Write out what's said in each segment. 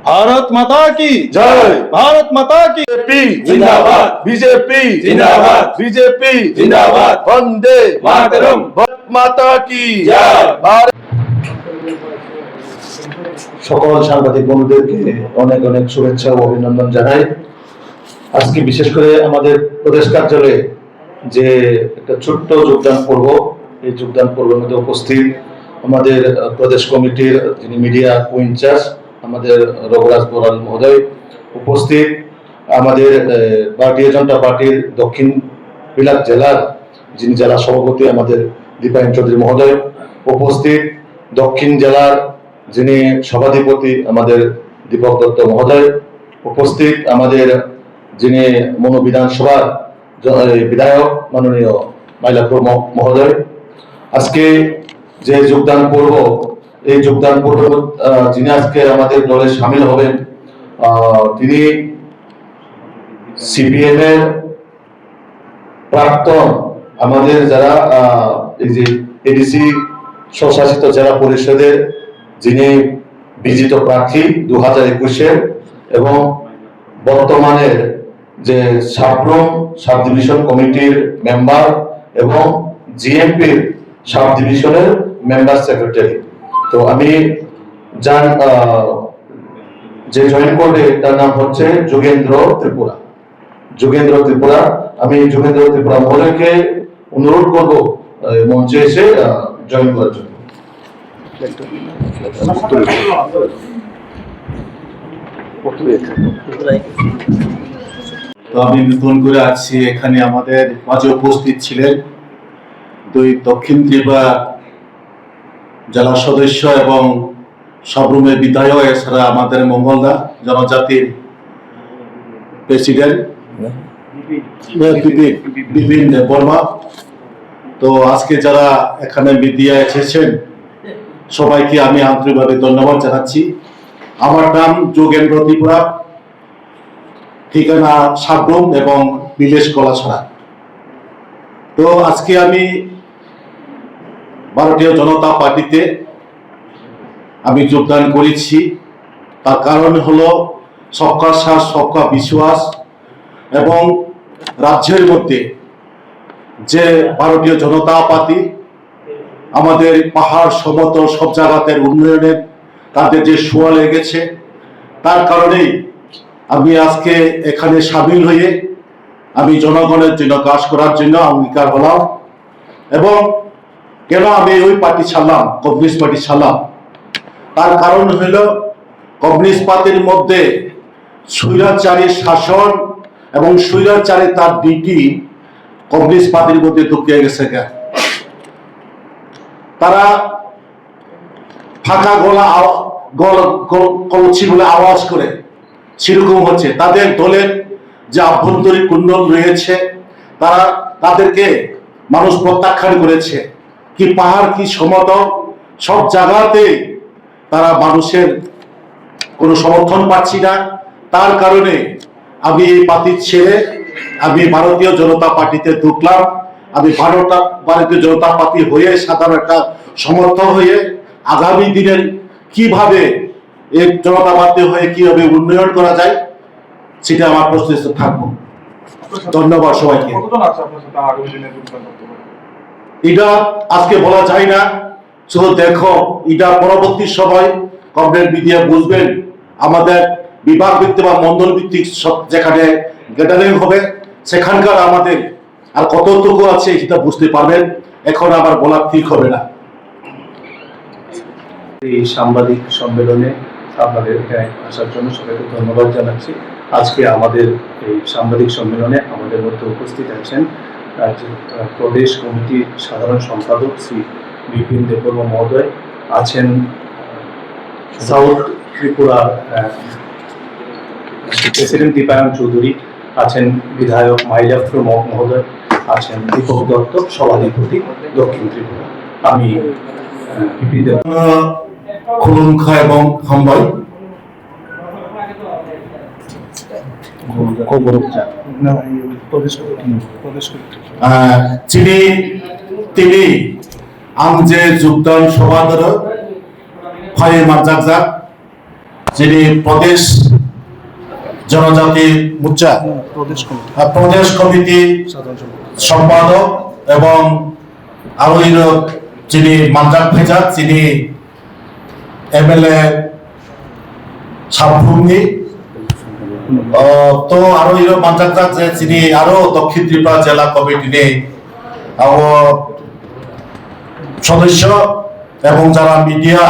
भारत माता की जय। भारत माता की बीजेपी जिंदाबाद, बीजेपी जिंदाबाद, बीजेपी जिंदाबाद, वंदे मातरम, भारत माता की जय। সকল সাংবাদিক বন্ধুদেরকে অনেক অনেক শুভেচ্ছা ও অভিনন্দন জানাই। আজকে বিশেষ করে আমাদের প্রদেশ কার্যালয়ে যে একটা ছোট্ট যোগদান পর্ব, এই যোগদান পর্বের মধ্যে উপস্থিত আমাদের প্রদেশ কমিটির যিনি মিডিয়া কো ইনচার্জ আমাদের রঘুরাজ বড়াল মহোদয়, উপস্থিত আমাদের ভারতীয় জনতা পার্টির দক্ষিণ বিলাত জেলার যিনি জেলা সভাপতি আমাদের দীপায়ন চৌধুরী মহোদয়, উপস্থিত দক্ষিণ জেলার যিনি সভাধিপতি আমাদের দীপক দত্ত মহোদয়, উপস্থিত আমাদের যিনি মনো বিধানসভার বিধায়ক মাননীয় মাইলাপুর মহোদয়। আজকে যে যোগদান পর্ব, এই যোগদান পর্ব যিনি আজকে আমাদের দলে সামিল হবেন তিনি সিপিএম এর প্রাক্তন আমাদের যারা এই যে এডিসি স্বশাসিত জেলা পরিষদের যিনি বিজিত প্রার্থী 2021-এর এবং বর্তমানের যে সাবরুম সাব ডিভিশন কমিটির মেম্বার এবং জিএমপির সাব ডিভিশনের মেম্বার সেক্রেটারি। তো আমি যে জয়েন করবে তার নাম হচ্ছে যোগেন্দ্র ত্রিপুরা। যোগেন্দ্র ত্রিপুরা, আমি যোগেন্দ্র ত্রিপুরা মহোদয়কে অনুরোধ করব মঞ্চে এসে জয়েন করার জন্য। তো আমি নতুন করে আসছি এখানে, আমাদের মাঝে উপস্থিত ছিলেন দুই দক্ষিণ ত্রিপুরা জেলা সদস্য এবং সাবরুমের বিধায়ক, এছাড়া আমাদের মঙ্গলদা জনজাতির প্রেসিডেন্ট বিপিন বর্মা। তো আজকে যারা এখানে মিডিয়া এসেছেন সবাইকে আমি আন্তরিকভাবে ধন্যবাদ জানাচ্ছি। আমার নাম যোগেন্দ্র ত্রিপুরা, ঠিকানা সাবরুম এবং বিলেশ কলাছড়া। তো আজকে আমি ভারতীয় জনতা পার্টিতে আমি যোগদান করেছি। তার কারণ হলো সবকা সাথ সবকা বিশ্বাস এবং রাজ্যের মধ্যে যে ভারতীয় জনতা পার্টি আমাদের পাহাড় সমতল সব জায়গাতে উন্নয়নের তাদের যে ছোঁয়া লেগেছে, তার কারণেই আমি আজকে এখানে সামিল হয়ে আমি জনগণের জন্য কাজ করার জন্য অঙ্গীকার হলাম। এবং কেন আমি ওই পার্টি ছাড়লাম, কমিউনিস্ট পার্টি ছাড়লাম, তার কারণ হইল কমিউনিস্ট পার্টির মধ্যে স্বৈরাচারী শাসন এবং স্বৈরাচারী তার ডিউটি কমিউনিস্ট পার্টির মধ্যে ঢুকে গেছে। তারা ফাঁকা গলা কলছি বলে আওয়াজ করে, সেরকম হচ্ছে তাদের দলের যে আভ্যন্তরীণ কুণ্ডল রয়েছে, তাদেরকে মানুষ প্রত্যাখ্যান করেছে। কি পাহাড় কি সমতল সব জায়গাতে তারা মানুষের কোনো সমর্থন পাচ্ছি না। তার কারণে আমি এই পার্টি ছেড়ে আমি ভারতীয় জনতা পার্টিতে ঢুকলাম। আমি ভারতীয় জনতা পার্টি হয়ে সাধারণ একটা সমর্থক হয়ে আগামী দিনের কিভাবে এই জনতা পার্টি হয়ে কিভাবে উন্নয়ন করা যায় সেটা আমার প্রস্তুত থাকবো। ধন্যবাদ সবাইকে। এটা আজকে বলা যায় না, শুধু দেখো এটা পরবর্তী সময় কমপ্লেট মিডিয়া বুঝবেন। আমাদের বিভাগ ভিত্তিক বা মন্ডল ভিত্তিক যেখানে গ্যাদারিং হবে সেখানকার আমাদের আর কতটুকু আছে সেটা বুঝতে পারবেন। এখন আবার বলা ঠিক হবে না। এই সাংবাদিক সম্মেলনে আপনাদের এখানে আসার জন্য সবাইকে ধন্যবাদ জানাচ্ছি। আজকে আমাদের এই সাংবাদিক সম্মেলনে আমাদের মধ্যে উপস্থিত আছেন প্রদেশ কমিটির সাধারণ সম্পাদক শ্রী বিপিন দেববর্মা মহোদয়, আছেন সাউথ ত্রিপুরা প্রেসিডেন্ট দীপায়ন চৌধুরী, আছেন বিধায়ক মাইলাপুর মহোদয়, আছেন দীপক দত্ত সভাধিপতি দক্ষিণ ত্রিপুরা। আমি বিপিন দেব খুলুমখা এবং হাম্বাই প্রদেশ কমিটি তিনি आं जे যোগদান সভাদর ফাই মাজাকজাক যিনি প্রদেশ জনজাতি মোর্চা প্রদেশ কমিটি সম্পাদক এবং আরো যিনি মানজাক ভাইজাক যিনি এমএলএ সাবভূমি তো আরো মানজাকজাক যে যিনি আরো দক্ষিণ ত্রিপুরা জেলা কমিটি সদস্য এবং যারা মিডিয়া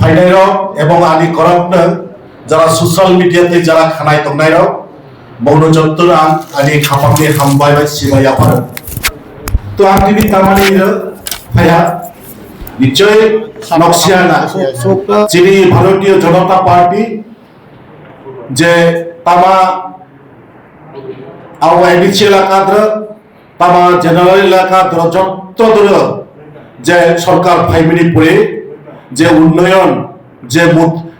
ফাইনাইরক এবং আনি করপ্ট যারা সোশ্যাল মিডিয়াতে যারা খানায় তংনাইরক বৌনো যত্তর আনি খাপাকে হামবাই বাই সিবাই আপার তো আं दिनै तारमाने फाया निश्चय नक्सियाना যিনি ভারতীয় জনতা পার্টি যে তামা আও এডিসি এলাকাদ্র তামা জেনারেল এলাকাদ্র যত দূর যে সরকার ফাইমিনি পড়ে যে উন্নয়ন যে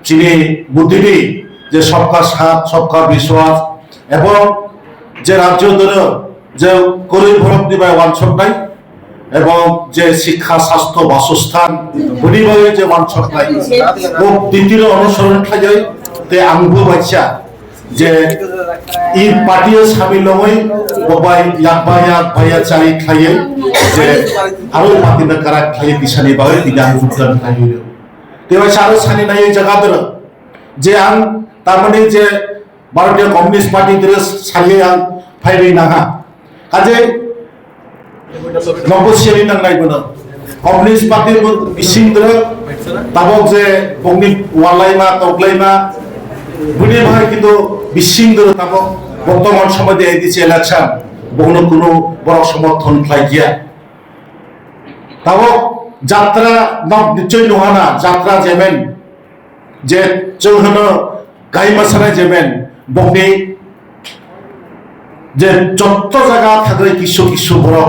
যিনি বুদ্ধিনি যে সবকা সাথ সবকা বিশ্বাস এবং যে রাজ্য ধরে যে গরিব ভরক দিবাই ওয়ানছক নাই এবং যে শিক্ষা স্বাস্থ্য বাসস্থান পরিবারে যে ওয়ানছক নাই ও দ্বিতীয় অনুসরণ খাই তে আংবো বাচ্চা যে ই পার্টিও সামিল হই ববাই ইয়াক ভাইয়া চারি খাইয়ে যে আরো পাতিনা কারা খাইয়ে দিশানি বাই দিগান উত্তর খাইয়ে তেবা সারো সানি নাই জায়গা দর যে আং তার মানে যে ভারতীয় কমিউনিস্ট পার্টি দরে সালিয়ে আং ফাইরি নাহা কাজে নবসিয়ানি নাংনাই বনা কমিউনিস্ট পার্টির বিসিন্দ্র তাবক যে বংনি ওয়ালাইমা তগলাইমা বুনি ভাই কিন্তু বিসিন্দ্র তাবক বর্তমান সময় দিয়ে দিছে ইলেকশন বহুন কোনো বড় সমর্থন খাই গিয়া তাবক যাত্রা নিশ্চয় নহানা যাত্রা যেমেন যে চৌহন গাই মাসানায় যেমেন বংনি যে যত জায়গা থাকে কিছু বড়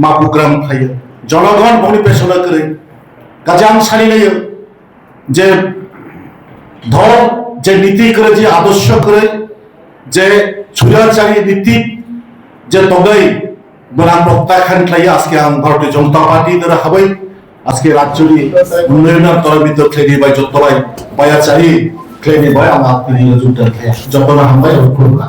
মা প্রোগ্রাম খাইয়ে জনগণ বনি পেশনা করে কাজে আং সারি নাই যে ধর যে নীতি করে যে আদর্শ করে যে সুরাচারী নীতি যে তগাই বনা প্রত্যাখ্যান খাইয়ে আজকে আং ভারতীয় জনতা পার্টি দ্বারা হাবাই আজকে রাজ্যনি উন্নয়নের তরবিত খেলি বাই যতবাই বায়াচারি খেলি বাই আমার যোগদান খাইয়া যত না হামবাই করবা